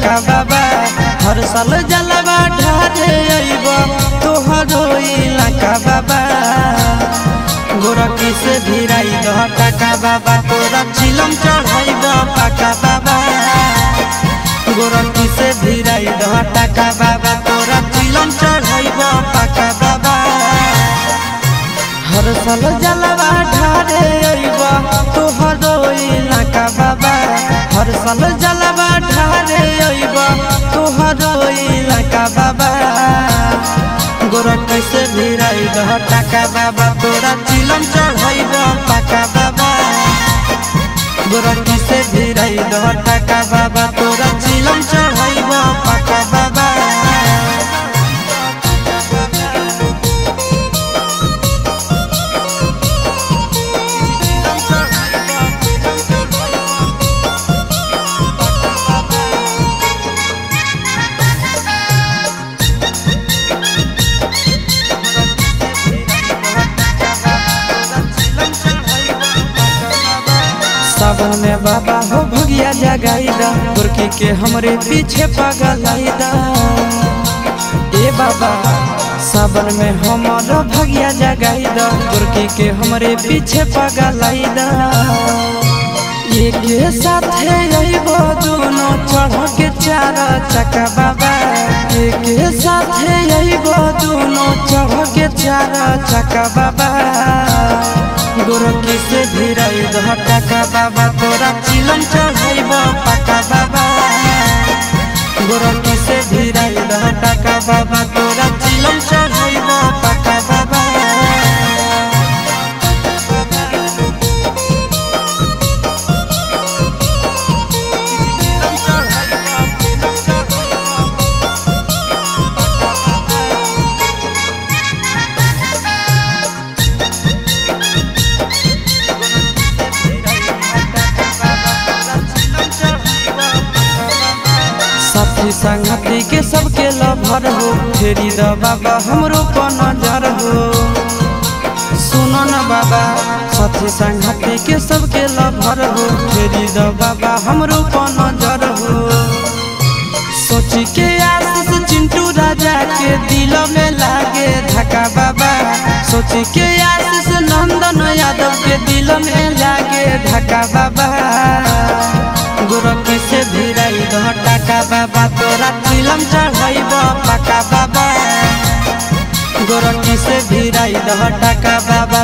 इलाका बाबा हर साल जलवा ढारे अइब तोहरो इलाका बाबा गोरखी से भिराई दह टाका बाबा तोरा चिलम चढ़ाइब पाका बाबा गोरखी से भिराई दह टाका बाबा तोरा चिलम चढ़ाइब पाका बाबा हर साल जलवा ढारे अइब तोहरो इलाका बाबा हर साल जलवा ढारे अइब तोहरो इलाका बाबा गोरखी से भिराई दह टाका बाबा तोरा चिलम चढ़ाइब पाका बाबा गोरखी से भिराई दह टाका बाबा तोरा चिलम चढ़ाइब पाका बाबा सावन में बाबा हो भगिया जगाईदा गोरखी के हमरे पीछे पगलाईदा ए बाबा सावन में हमारा भगिया जगाईदा गोरखी के हमरे पीछे पगलाईदा एक साथ अइबो दोनों चढ़ के चार चक्का बाबा एक साथ अइबो दोनों चढ़ के चार चक्का बाबा गोरखी से भिराई दह टाका बाबा तोरा चिलम चढ़ाइब पाका बाबा गोरखी से भिराई दह टाका बाबा तोरा चिलम चढ़ाइब पाका बाबा साथी संगति के सबके लभर हो फेरी द बाबा हमरो पर नजर हो सुनो न बाबा साथी संगति के सबके लभर हो फेरी द बाबा हमरो पर नजर हो सोची के आशीष चिंटू राजा के दिल में लागे धक्का बाबा सोची के आशीष नंदन यादव के दिल में लागे धक्का बाबा गोरखी से भिराई दह टाका बाबा तोरा चिलम चढ़ाइब पाका बाबा गोरखी से भिराई दह टाका बाबा